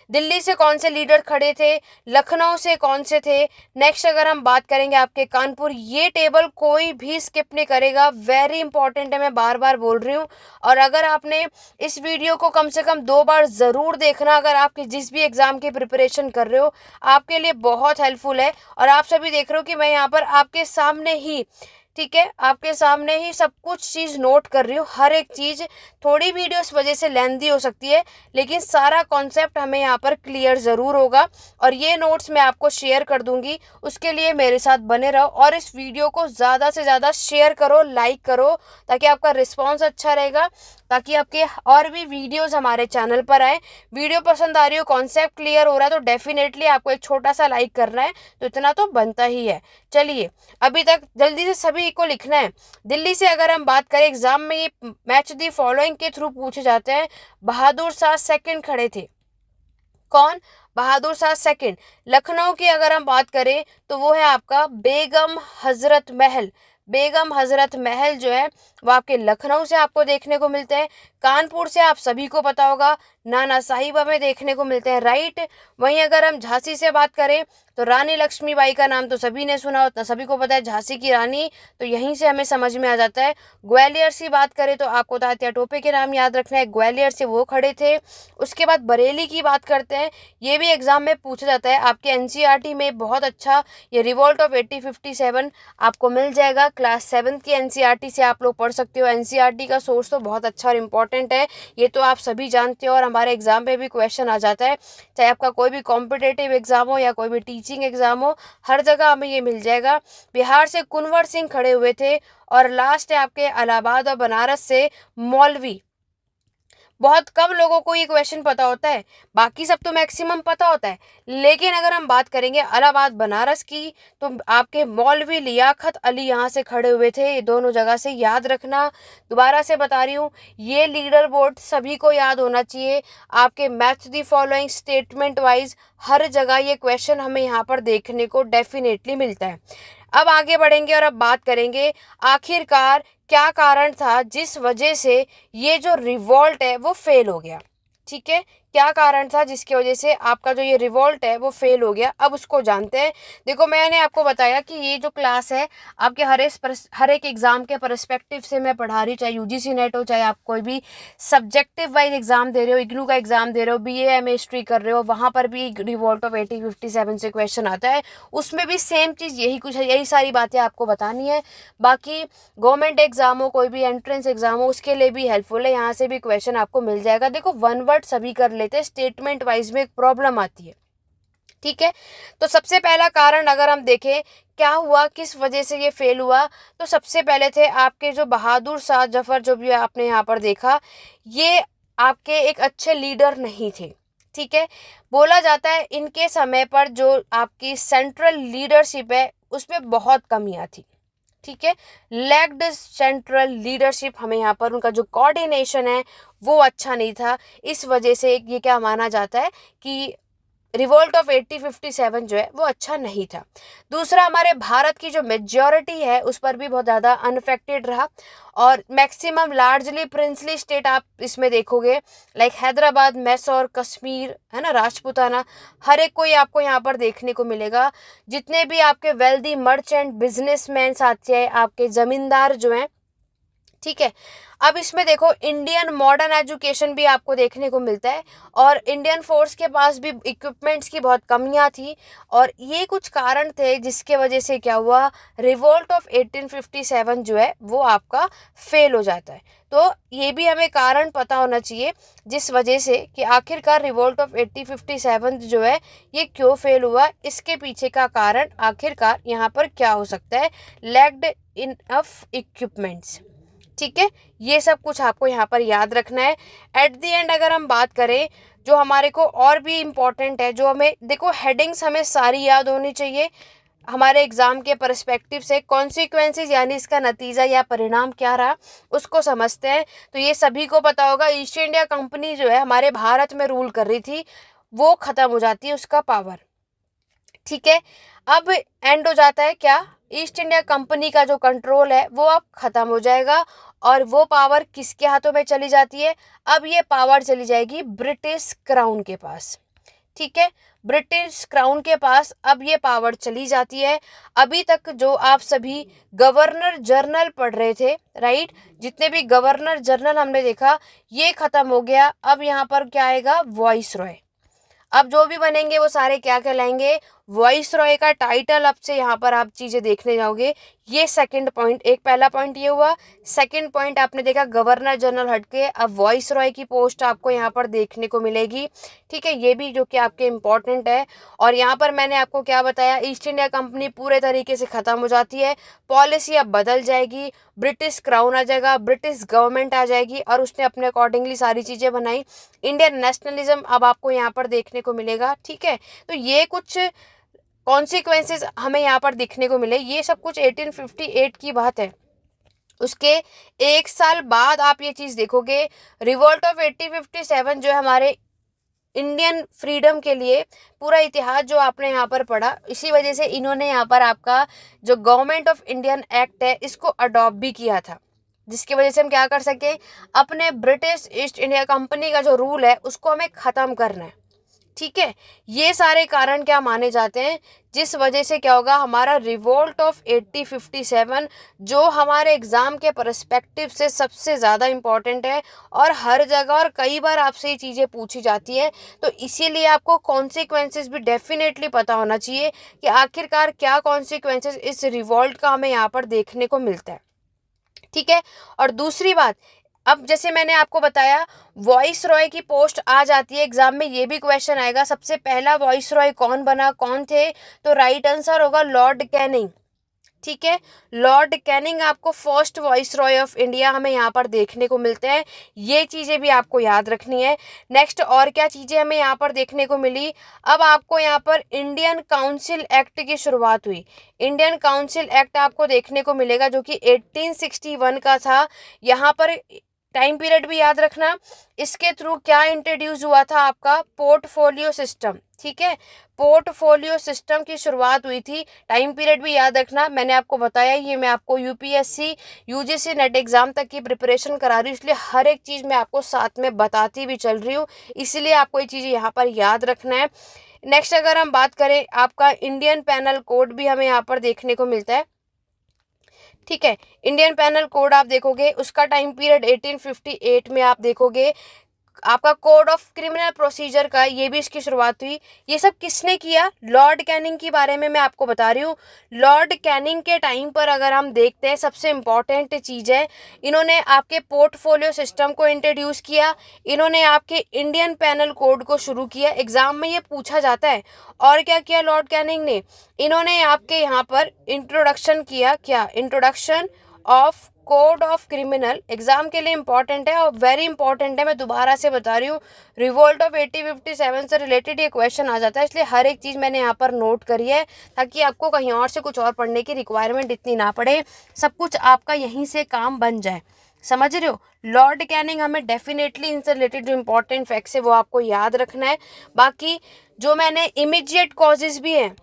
दिल्ली से कौन से लीडर खड़े थे, लखनऊ से कौन से थे। नेक्स्ट अगर हम बात करेंगे आपके कानपुर, ये टेबल कोई भी स्किप नहीं करेगा, वेरी इंपॉर्टेंट है, मैं बार बार बोल रही हूँ। और अगर आपने इस वीडियो को कम से कम 2 बार ज़रूर देखना, अगर आप जिस भी एग्ज़ाम की प्रिपरेशन कर रहे हो, आपके लिए बहुत हेल्पफुल है। और आप सभी देख रहे हो कि मैं यहाँ पर आपके सामने ही, ठीक है, आपके सामने ही सब कुछ चीज़ नोट कर रही हूँ, हर एक चीज़। थोड़ी वीडियो इस वजह से लेंथी हो सकती है, लेकिन सारा कॉन्सेप्ट हमें यहाँ पर क्लियर ज़रूर होगा। और ये नोट्स मैं आपको शेयर कर दूंगी, उसके लिए मेरे साथ बने रहो। और इस वीडियो को ज़्यादा से ज़्यादा शेयर करो, लाइक करो, ताकि आपका रिस्पॉन्स अच्छा रहेगा। ताकि आपके और भी वीडियोस हमारे चैनल पर आए। वीडियो पसंद आ रही हो, कॉन्सेप्ट क्लियर हो रहा है तो डेफिनेटली आपको एक छोटा सा लाइक करना है, तो इतना तो बनता ही है। चलिए अभी तक जल्दी से सभी को लिखना है। दिल्ली से अगर हम बात करें, एग्जाम में ये मैच दी फॉलोइंग के थ्रू पूछे जाते हैं। बहादुर शाह सेकंड खड़े थे। कौन? बहादुर शाह सेकंड। लखनऊ की अगर हम बात करें तो वो है आपका बेगम हजरत महल। बेगम हजरत महल जो है वो आपके लखनऊ से आपको देखने को मिलते हैं। कानपुर से आप सभी को पता होगा नाना साहिबा में देखने को मिलते हैं, राइट। वहीं अगर हम झांसी से बात करें तो रानी लक्ष्मीबाई का नाम तो सभी ने सुना होता, सभी को पता है झांसी की रानी, तो यहीं से हमें समझ में आ जाता है। ग्वालियर से बात करें तो आपको तात्या टोपे के नाम याद रखना है, ग्वालियर से वो खड़े थे। उसके बाद बरेली की बात करते हैं, ये भी एग्जाम में पूछा जाता है आपके एनसीईआरटी में। बहुत अच्छा ये रिवोल्ट ऑफ 1857 आपको मिल जाएगा। क्लास 7 की एनसीईआरटी से आप लोग पढ़ सकते हो। एनसीईआरटी का सोर्स तो बहुत अच्छा और इंपॉर्टेंट है, ये तो आप सभी जानते हो और हमारे एग्जाम में भी क्वेश्चन आ जाता है। चाहे आपका कोई भी कॉम्पिटेटिव एग्जाम हो या कोई भी टीचिंग एग्जाम हो, हर जगह हमें ये मिल जाएगा। बिहार से कुंवर सिंह खड़े हुए थे। और लास्ट है आपके इलाहाबाद और बनारस से मौलवी। बहुत कम लोगों को ये क्वेश्चन पता होता है, बाकी सब तो मैक्सिमम पता होता है। लेकिन अगर हम बात करेंगे इलाहाबाद बनारस की तो आपके मौलवी लियाकत अली यहाँ से खड़े हुए थे। ये दोनों जगह से याद रखना। दोबारा से बता रही हूँ, ये लीडर बोर्ड सभी को याद होना चाहिए। आपके match the following statement wise हर जगह ये क्वेश्चन हमें यहाँ पर देखने को डेफिनेटली मिलता है। अब आगे बढ़ेंगे और अब बात करेंगे आखिरकार क्या कारण था जिस वजह से ये जो रिवॉल्ट है वो फेल हो गया। ठीक है, क्या कारण था जिसकी वजह से आपका जो ये रिवॉल्ट है वो फेल हो गया, अब उसको जानते हैं। देखो मैंने आपको बताया कि ये जो क्लास है आपके हर एक एग्जाम के परस्पेक्टिव से मैं पढ़ा रही हूँ, चाहे यूजीसी नेट हो, चाहे आप कोई भी सब्जेक्टिव वाइज एग्जाम दे रहे हो, इग्नू का एग्जाम दे रहे हो, बीए एमए हिस्ट्री कर रहे हो, वहाँ पर भी रिवॉल्ट ऑफ 1857 से क्वेश्चन आता है। उसमें भी सेम चीज़ यही कुछ है, यही सारी बातें आपको बतानी है। बाकी गवर्नमेंट एग्जाम हो, कोई भी एंट्रेंस एग्जाम हो, उसके लिए भी हेल्पफुल है, यहाँ से भी क्वेश्चन आपको मिल जाएगा। देखो वन वर्ड सभी कर लेते हैं, स्टेटमेंट वाइज में एक प्रॉब्लम आती है। ठीक है, तो सबसे पहला कारण अगर हम देखें क्या हुआ, किस वजह से ये फेल हुआ, तो सबसे पहले थे आपके जो बहादुर शाह जफर, जो भी आपने यहाँ पर देखा, ये आपके एक अच्छे लीडर नहीं थे। ठीक है, बोला जाता है इनके समय पर जो आपकी सेंट्रल लीडरशिप है उसमें बहुत कमियां थी। ठीक है, लैक्ड सेंट्रल लीडरशिप, हमें यहाँ पर उनका जो कोऑर्डिनेशन है वो अच्छा नहीं था। इस वजह से ये क्या माना जाता है कि रिवोल्ट ऑफ 1857 जो है वो अच्छा नहीं था। दूसरा, हमारे भारत की जो मेजॉरिटी है उस पर भी बहुत ज़्यादा अनफेक्टेड रहा और मैक्सिमम लार्जली प्रिंसली स्टेट आप इसमें देखोगे, लाइक हैदराबाद, मैसूर, कश्मीर, है ना, राजपूताना, हर एक कोई आपको यहाँ पर देखने को मिलेगा। जितने भी आपके वेल्दी मर्चेंट बिजनेसमैन साथी हैं, आपके ज़मींदार जो हैं, ठीक है। अब इसमें देखो इंडियन मॉडर्न एजुकेशन भी आपको देखने को मिलता है और इंडियन फोर्स के पास भी इक्विपमेंट्स की बहुत कमियां थी और ये कुछ कारण थे जिसके वजह से क्या हुआ, रिवोल्ट ऑफ 1857 जो है वो आपका फेल हो जाता है। तो ये भी हमें कारण पता होना चाहिए जिस वजह से कि आखिरकार रिवोल्ट ऑफ 1857 जो है ये क्यों फेल हुआ, इसके पीछे का कारण आखिरकार यहाँ पर क्या हो सकता है, लैक्ड इनफ इक्विपमेंट्स। ठीक है, ये सब कुछ आपको यहाँ पर याद रखना है। एट द एंड अगर हम बात करें जो हमारे को और भी इम्पॉर्टेंट है, जो हमें देखो हेडिंग्स हमें सारी याद होनी चाहिए हमारे एग्जाम के परस्पेक्टिव से। कॉन्सिक्वेंसेस यानी इसका नतीजा या परिणाम क्या रहा उसको समझते हैं। तो ये सभी को पता होगा, ईस्ट इंडिया कंपनी जो है हमारे भारत में रूल कर रही थी, वो खत्म हो जाती है उसका पावर। ठीक है, अब एंड हो जाता है क्या, ईस्ट इंडिया कंपनी का जो कंट्रोल है वो अब खत्म हो जाएगा और वो पावर किसके हाथों में चली जाती है, अब ये पावर चली जाएगी ब्रिटिश क्राउन के पास। ठीक है, ब्रिटिश क्राउन के पास अब ये पावर चली जाती है। अभी तक जो आप सभी गवर्नर जनरल पढ़ रहे थे, राइट, जितने भी गवर्नर जनरल हमने देखा ये खत्म हो गया। अब यहाँ पर क्या आएगा, वॉइस रॉय। अब जो भी बनेंगे वो सारे क्या कहलाएंगे, वॉइस रॉय का टाइटल अब से यहाँ पर आप चीज़ें देखने जाओगे। ये सेकंड पॉइंट, एक पहला पॉइंट ये हुआ। सेकंड पॉइंट आपने देखा गवर्नर जनरल हटके अब वॉइस रॉय की पोस्ट आपको यहाँ पर देखने को मिलेगी। ठीक है, ये भी जो कि आपके इम्पोर्टेंट है। और यहाँ पर मैंने आपको क्या बताया, ईस्ट इंडिया कंपनी पूरे तरीके से ख़त्म हो जाती है, पॉलिसी अब बदल जाएगी, ब्रिटिश क्राउन आ जाएगा, ब्रिटिश गवर्नमेंट आ जाएगी और उसने अपने अकॉर्डिंगली सारी चीज़ें बनाई। इंडियन नेशनलिज्म अब आपको यहाँ पर देखने को मिलेगा। ठीक है, तो ये कुछ कॉन्सिक्वेंसेस हमें यहाँ पर दिखने को मिले। ये सब कुछ 1858 की बात है। उसके एक साल बाद आप ये चीज़ देखोगे, रिवोल्ट ऑफ 1857 जो है हमारे इंडियन फ्रीडम के लिए पूरा इतिहास जो आपने यहाँ पर पढ़ा, इसी वजह से इन्होंने यहाँ पर आपका जो गवर्नमेंट ऑफ इंडियन एक्ट है इसको अडॉप्ट भी किया था, जिसकी वजह से हम क्या कर सकें, अपने ब्रिटिश ईस्ट इंडिया कंपनी का जो रूल है उसको हमें ख़त्म करना है। ठीक है, ये सारे कारण क्या माने जाते हैं, जिस वजह से क्या होगा, हमारा रिवोल्ट ऑफ 1857 जो हमारे एग्ज़ाम के पर्सपेक्टिव से सबसे ज़्यादा इम्पॉर्टेंट है और हर जगह और कई बार आपसे ये चीज़ें पूछी जाती हैं, तो इसीलिए आपको कॉन्सिक्वेंसेस भी डेफिनेटली पता होना चाहिए कि आखिरकार क्या कॉन्सिक्वेंसेस इस रिवोल्ट का हमें यहाँ पर देखने को मिलता है। ठीक है, और दूसरी बात, अब जैसे मैंने आपको बताया वॉइस रॉय की पोस्ट आ जाती है एग्जाम में, ये भी क्वेश्चन आएगा सबसे पहला वॉइस रॉय कौन बना, कौन थे, तो राइट आंसर होगा लॉर्ड कैनिंग। ठीक है, लॉर्ड कैनिंग आपको first voice Roy of India हमें यहाँ पर देखने को मिलते हैं। ये चीज़ें भी आपको याद रखनी है। नेक्स्ट और क्या चीज़ें हमें यहाँ पर देखने को मिली, अब आपको यहाँ पर इंडियन काउंसिल एक्ट की शुरुआत हुई। इंडियन काउंसिल एक्ट आपको देखने को मिलेगा जो कि 1861 का था। यहाँ पर टाइम पीरियड भी याद रखना, इसके थ्रू क्या इंट्रोड्यूस हुआ था, आपका पोर्टफोलियो सिस्टम। ठीक है, पोर्टफोलियो सिस्टम की शुरुआत हुई थी। टाइम पीरियड भी याद रखना, मैंने आपको बताया ये मैं आपको यूपीएससी यूजीसी नेट एग्जाम तक की प्रिपरेशन करा रही हूँ, इसलिए हर एक चीज़ मैं आपको साथ में बताती भी चल रही हूँ, इसलिए आपको ये चीज़ें यहाँ पर याद रखना है। नेक्स्ट अगर हम बात करें, आपका इंडियन पैनल कोड भी हमें यहाँ पर देखने को मिलता है। ठीक है, इंडियन पैनल कोड आप देखोगे उसका टाइम पीरियड 1858 में आप देखोगे। आपका कोड ऑफ क्रिमिनल प्रोसीजर का ये भी इसकी शुरुआत हुई। ये सब किसने किया, लॉर्ड कैनिंग के बारे में मैं आपको बता रही हूँ। लॉर्ड कैनिंग के टाइम पर अगर हम देखते हैं, सबसे इम्पॉर्टेंट चीज़ है, इन्होंने आपके पोर्टफोलियो सिस्टम को इंट्रोड्यूस किया, इन्होंने आपके इंडियन पैनल कोड को शुरू किया। एग्जाम में ये पूछा जाता है। और क्या किया लॉर्ड कैनिंग ने, इन्होंने आपके यहाँ पर इंट्रोडक्शन किया, क्या, introduction of code of criminal. Exam के लिए इंपॉर्टेंट है और वेरी इंपॉर्टेंट है, मैं दोबारा से बता रही हूँ। रिवोल्ट ऑफ 1857 से रिलेटेड ये क्वेश्चन आ जाता है, इसलिए हर एक चीज़ मैंने यहाँ पर नोट करी है ताकि आपको कहीं और से कुछ और पढ़ने की रिक्वायरमेंट इतनी ना पड़े, सब कुछ आपका यहीं से काम बन जाए। समझ रहे हो, लॉर्ड कैनिंग हमें डेफिनेटली इनसे रिलेटेड जो इंपॉर्टेंट फैक्ट्स है वो आपको याद रखना है। बाकी जो मैंने इमीडिएट कॉजेज भी हैं,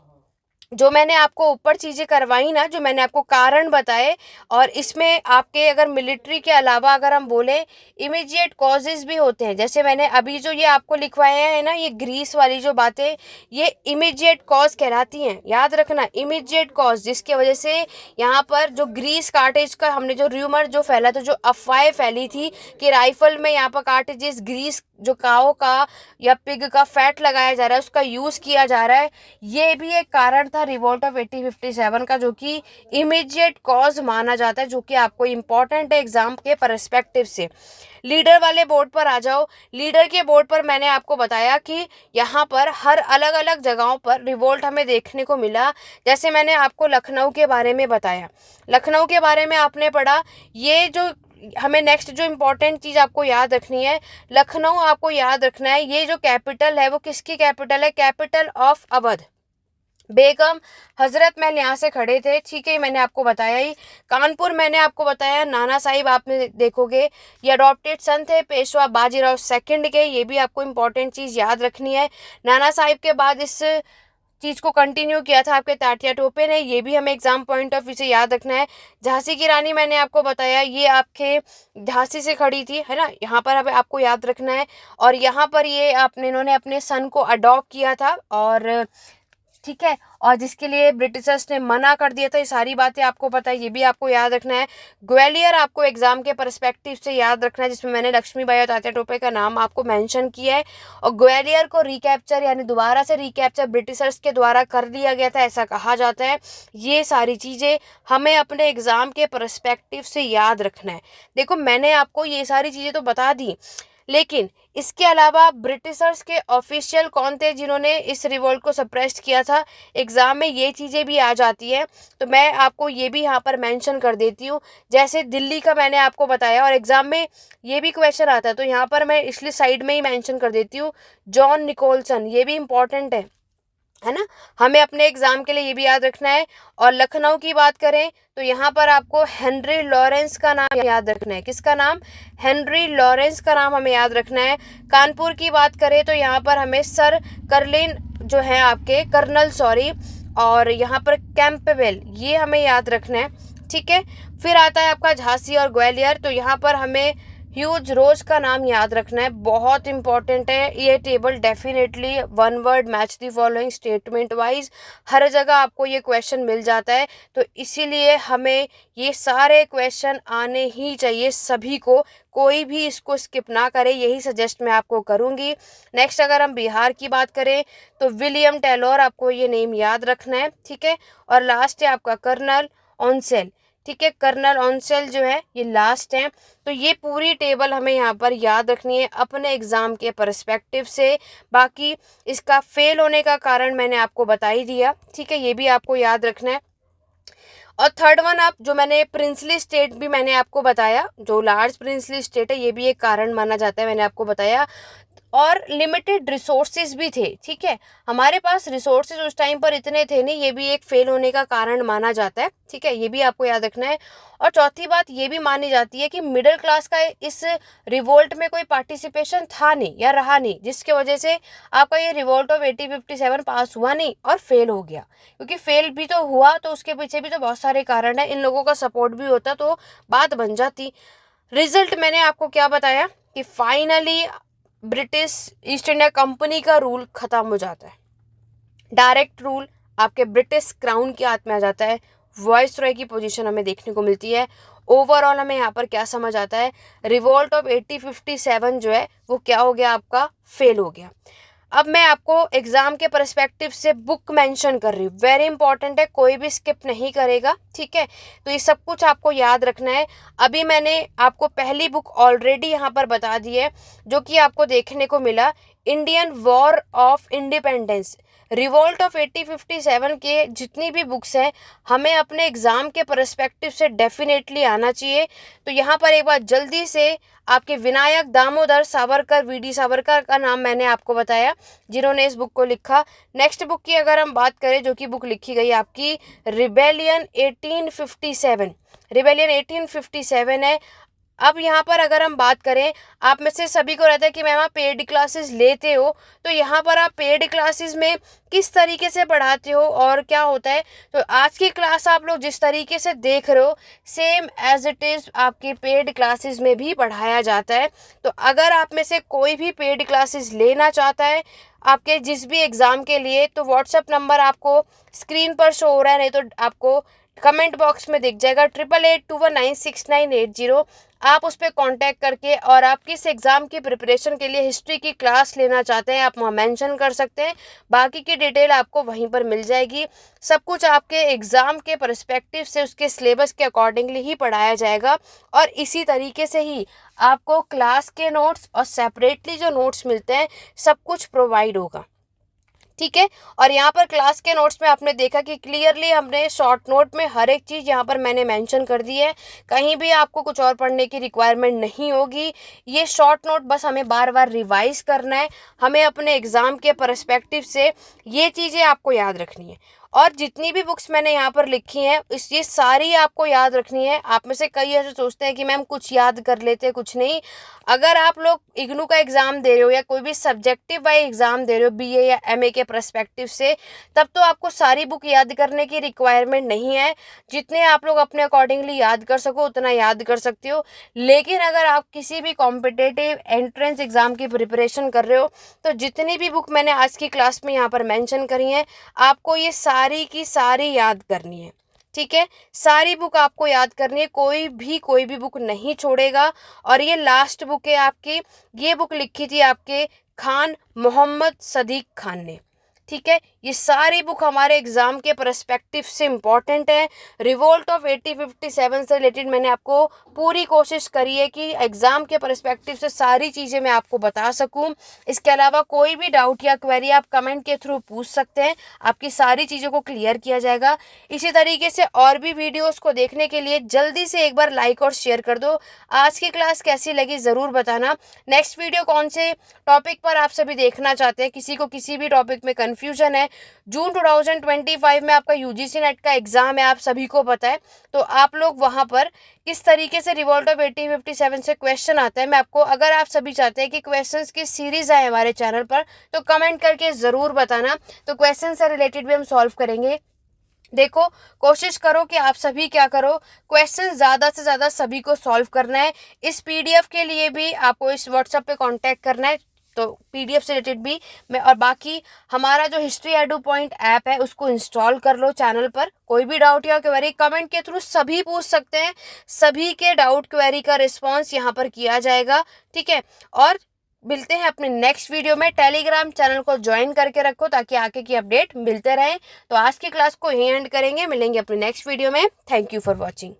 जो मैंने आपको ऊपर चीज़ें करवाई ना, जो मैंने आपको कारण बताए, और इसमें आपके अगर मिलिट्री के अलावा अगर हम बोलें इमीडिएट कॉजेज़ भी होते हैं। जैसे मैंने अभी जो ये आपको लिखवाया है ना, ये ग्रीस वाली जो बातें, ये इमीडिएट कॉज कहलाती हैं, याद रखना, इमीडिएट कॉज, जिसकी वजह से यहाँ पर जो ग्रीस कार्टेज का हमने जो र्यूमर जो फैला था, जो अफवाहें फैली थी कि राइफल में यहाँ पर कार्टेजेस ग्रीस जो काओ का या पिग का फैट लगाया जा रहा है उसका यूज़ किया जा रहा है, ये भी एक कारण था रिवोल्ट ऑफ 1857 का, जो कि इमीडिएट कॉज माना जाता है, जो कि आपको इम्पॉर्टेंट है एग्जाम के परस्पेक्टिव से। लीडर वाले बोर्ड पर आ जाओ। लीडर के बोर्ड पर मैंने आपको बताया कि यहाँ पर हर अलग अलग जगहों पर रिवोल्ट हमें देखने को मिला। जैसे मैंने आपको लखनऊ के बारे में बताया, लखनऊ के बारे में आपने पढ़ा, ये जो हमें नेक्स्ट जो इम्पोर्टेंट चीज़ आपको याद रखनी है, लखनऊ आपको याद रखना है, ये जो कैपिटल है वो किसकी कैपिटल है, कैपिटल ऑफ अवध। बेगम हजरत महल यहाँ से खड़े थे। ठीक है, मैंने आपको बताया ही। कानपुर मैंने आपको बताया, नाना साहिब आपने देखोगे ये अडॉप्टेड सन थे पेशवा बाजीराव सेकंड के, ये भी आपको इम्पोर्टेंट चीज़ याद रखनी है। नाना साहिब के बाद इस चीज़ को कंटिन्यू किया था आपके तात्या टोपे ने, ये भी हमें एग्जाम पॉइंट ऑफ व्यू से याद रखना है। झांसी की रानी मैंने आपको बताया, ये आपके झांसी से खड़ी थी, है ना, यहाँ पर हमें आपको याद रखना है। और यहाँ पर ये आपने इन्होंने अपने सन को अडॉप्ट किया था, और ठीक है, और जिसके लिए ब्रिटिशर्स ने मना कर दिया था, ये सारी बातें आपको पता है, ये भी आपको याद रखना है। ग्वालियर आपको एग्जाम के पर्सपेक्टिव से याद रखना है, जिसमें मैंने लक्ष्मीबाई और तात्या टोपे का नाम आपको मेंशन किया है। और ग्वालियर को रिकैप्चर यानी दोबारा से रिकैप्चर ब्रिटिशर्स के द्वारा कर लिया गया था, ऐसा कहा जाता है। ये सारी चीज़ें हमें अपने एग्जाम के पर्सपेक्टिव से याद रखना है। देखो, मैंने आपको ये सारी चीज़ें तो बता दी, लेकिन इसके अलावा ब्रिटिशर्स के ऑफिशियल कौन थे जिन्होंने इस रिवोल्ट को सप्रेस किया था, एग्ज़ाम में ये चीज़ें भी आ जाती है, तो मैं आपको ये भी यहाँ पर मेंशन कर देती हूँ। जैसे दिल्ली का मैंने आपको बताया, और एग्ज़ाम में ये भी क्वेश्चन आता है, तो यहाँ पर मैं इसलिए साइड में ही मेंशन कर देती हूँ, जॉन निकोलसन, ये भी इम्पॉर्टेंट है ना, हमें अपने एग्जाम के लिए ये भी याद रखना है। और लखनऊ की बात करें तो यहाँ पर आपको हेनरी लॉरेंस का नाम याद रखना है। किसका नाम? हेनरी लॉरेंस का नाम हमें याद रखना है। कानपुर की बात करें तो यहाँ पर हमें सर कर्लिन जो है आपके कर्नल सॉरी, और यहाँ पर कैंपबेल, ये हमें याद रखना है। ठीक है, फिर आता है आपका झांसी और ग्वालियर, तो यहाँ पर हमें ह्यूज रोज का नाम याद रखना है, बहुत इंपॉर्टेंट है ये table. Definitely one word match the following statement wise, हर जगह आपको ये क्वेश्चन मिल जाता है, तो इसीलिए हमें ये सारे क्वेश्चन आने ही चाहिए सभी को, कोई भी इसको स्किप ना करे, यही सजेस्ट मैं आपको करूँगी। नेक्स्ट अगर हम बिहार की बात करें तो विलियम टेलर, आपको ये नेम याद रखना है। ठीक है, और लास्ट है आपका कर्नल ऑनसेल। ठीक है, कर्नल ऑनसेल जो है ये लास्ट है। तो ये पूरी टेबल हमें यहाँ पर याद रखनी है अपने एग्जाम के पर्सपेक्टिव से। बाकी इसका फेल होने का कारण मैंने आपको बता ही दिया। ठीक है, ये भी आपको याद रखना है। और थर्ड वन, आप जो मैंने प्रिंसली स्टेट भी मैंने आपको बताया, जो लार्ज प्रिंसली स्टेट है, ये भी एक कारण माना जाता है, मैंने आपको बताया। और लिमिटेड रिसोर्सेज भी थे। ठीक है, हमारे पास रिसोर्सेज उस टाइम पर इतने थे नहीं, ये भी एक फेल होने का कारण माना जाता है। ठीक है, ये भी आपको याद रखना है। और चौथी बात ये भी मानी जाती है कि मिडिल क्लास का इस रिवोल्ट में कोई पार्टिसिपेशन था नहीं या रहा नहीं, जिसके वजह से आपका ये रिवोल्ट ऑफ 1857 पास हुआ नहीं और फेल हो गया। क्योंकि फेल भी तो हुआ तो उसके पीछे भी तो बहुत सारे कारण है, इन लोगों का सपोर्ट भी होता तो बात बन जाती। रिजल्ट मैंने आपको क्या बताया कि finally British east India company का रूल खत्म हो जाता है, डायरेक्ट रूल आपके ब्रिटिश क्राउन के हाथ में आ जाता है, वॉइस रॉय की पोजीशन हमें देखने को मिलती है। ओवरऑल हमें यहाँ पर क्या समझ आता है, रिवोल्ट ऑफ 1857 जो है वो क्या हो गया, आपका फेल हो गया। अब मैं आपको एग्जाम के पर्सपेक्टिव से बुक मेंशन कर रही हूँ, वेरी इंपॉर्टेंट है, कोई भी स्किप नहीं करेगा। ठीक है, तो ये सब कुछ आपको याद रखना है। अभी मैंने आपको पहली बुक ऑलरेडी यहाँ पर बता दी है, जो कि आपको देखने को मिला, Indian war of independence. Revolt of 1857 के जितनी भी बुक्स हैं हमें अपने एग्ज़ाम के पर्सपेक्टिव से डेफिनेटली आना चाहिए। तो यहाँ पर एक बार जल्दी से आपके विनायक दामोदर सावरकर, वीडी सावरकर का नाम मैंने आपको बताया जिन्होंने इस बुक को लिखा। नेक्स्ट बुक की अगर हम बात करें, जो कि बुक लिखी गई आपकी रिबेलियन 1857, रिबेलियन 1857 है। अब यहाँ पर अगर हम बात करें, आप में से सभी को रहता है कि मैम आप पेड क्लासेस लेते हो, तो यहाँ पर आप पेड क्लासेस में किस तरीके से पढ़ाते हो और क्या होता है, तो आज की क्लास आप लोग जिस तरीके से देख रहे हो सेम एज इट इज़ आपकी पेड क्लासेस में भी पढ़ाया जाता है। तो अगर आप में से कोई भी पेड क्लासेस लेना चाहता है आपके जिस भी एग्ज़ाम के लिए, तो व्हाट्सएप नंबर आपको स्क्रीन पर शो हो रहा है, नहीं तो आपको कमेंट बॉक्स में दिख जाएगा, 8881969880। आप उस पर कॉन्टैक्ट करके और आप किस एग्ज़ाम की प्रिपरेशन के लिए हिस्ट्री की क्लास लेना चाहते हैं आप वहाँ मेंशन कर सकते हैं। बाकी की डिटेल आपको वहीं पर मिल जाएगी। सब कुछ आपके एग्ज़ाम के पर्सपेक्टिव से उसके सिलेबस के अकॉर्डिंगली ही पढ़ाया जाएगा, और इसी तरीके से ही आपको क्लास के नोट्स और सेपरेटली जो नोट्स मिलते हैं सब कुछ प्रोवाइड होगा। ठीक है, और यहाँ पर क्लास के नोट्स में आपने देखा कि क्लियरली हमने शॉर्ट नोट में हर एक चीज़ यहाँ पर मैंने मेंशन कर दी है, कहीं भी आपको कुछ और पढ़ने की रिक्वायरमेंट नहीं होगी। ये शॉर्ट नोट बस हमें बार बार रिवाइज करना है, हमें अपने एग्ज़ाम के पर्सपेक्टिव से ये चीज़ें आपको याद रखनी है। और जितनी भी बुक्स मैंने यहाँ पर लिखी हैं ये सारी आपको याद रखनी है। आप में से कई ऐसे सोचते हैं कि मैम कुछ याद कर लेते हैं, कुछ नहीं। अगर आप लोग इग्नू का एग्ज़ाम दे रहे हो या कोई भी सब्जेक्टिव वाइज एग्ज़ाम दे रहे हो बीए या एमए के पर्सपेक्टिव से, तब तो आपको सारी बुक याद करने की रिक्वायरमेंट नहीं है। जितने आप लोग अपने अकॉर्डिंगली याद कर सको उतना याद कर सकते हो। लेकिन अगर आप किसी भी कॉम्पिटिटिव एंट्रेंस एग्ज़ाम की प्रिपरेशन कर रहे हो तो जितनी भी बुक मैंने आज की क्लास में यहाँ पर मेंशन करी हैं आपको ये सारी की सारी याद करनी है। ठीक है, सारी बुक आपको याद करनी है, कोई भी बुक नहीं छोड़ेगा। और ये लास्ट बुक है आपकी, ये बुक लिखी थी आपके खान मोहम्मद सदीक खान ने। ठीक है, ये सारी बुक हमारे एग्जाम के पर्सपेक्टिव से इम्पॉर्टेंट है। रिवोल्ट ऑफ 1857 से रिलेटेड मैंने आपको पूरी कोशिश करी है कि एग्जाम के पर्सपेक्टिव से सारी चीज़ें मैं आपको बता सकूं। इसके अलावा कोई भी डाउट या क्वेरी आप कमेंट के थ्रू पूछ सकते हैं, आपकी सारी चीज़ों को क्लियर किया जाएगा। इसी तरीके से और भी वीडियोज़ को देखने के लिए जल्दी से एक बार लाइक और शेयर कर दो। आज की क्लास कैसी लगी ज़रूर बताना। नेक्स्ट वीडियो कौन से टॉपिक पर आप सभी देखना चाहते हैं, किसी को किसी भी टॉपिक में कन्फ्यूजन है, जून 2025 में आपका यूजीसी नेट का एग्जाम है, आप सभी को पता है, तो आप लोग वहां पर किस तरीके से रिवोल्ट ऑफ 1857 से क्वेश्चन आता है मैं आपको, अगर आप सभी चाहते हैं कि क्वेश्चंस की सीरीज आए हमारे चैनल पर तो कमेंट करके ज़रूर बताना, तो क्वेश्चन से रिलेटेड भी हम सॉल्व करेंगे। देखो, कोशिश करो कि आप सभी क्या करो, क्वेश्चन ज़्यादा से ज़्यादा सभी को सॉल्व करना है। इस पीडीएफ के लिए भी आपको इस व्हाट्सएप पे कांटेक्ट करना है, तो पीडीएफ से रिलेटेड भी मैं, और बाकी हमारा जो हिस्ट्री एडू पॉइंट ऐप है उसको इंस्टॉल कर लो चैनल पर। कोई भी डाउट या क्वेरी कमेंट के थ्रू सभी पूछ सकते हैं, सभी के डाउट क्वेरी का रिस्पॉन्स यहाँ पर किया जाएगा। ठीक है, और मिलते हैं अपने नेक्स्ट वीडियो में। टेलीग्राम चैनल को ज्वाइन करके रखो ताकि आगे की अपडेट मिलते रहे। तो आज की क्लास को यहीं एंड करेंगे, मिलेंगे अपने नेक्स्ट वीडियो में। Thank you for watching.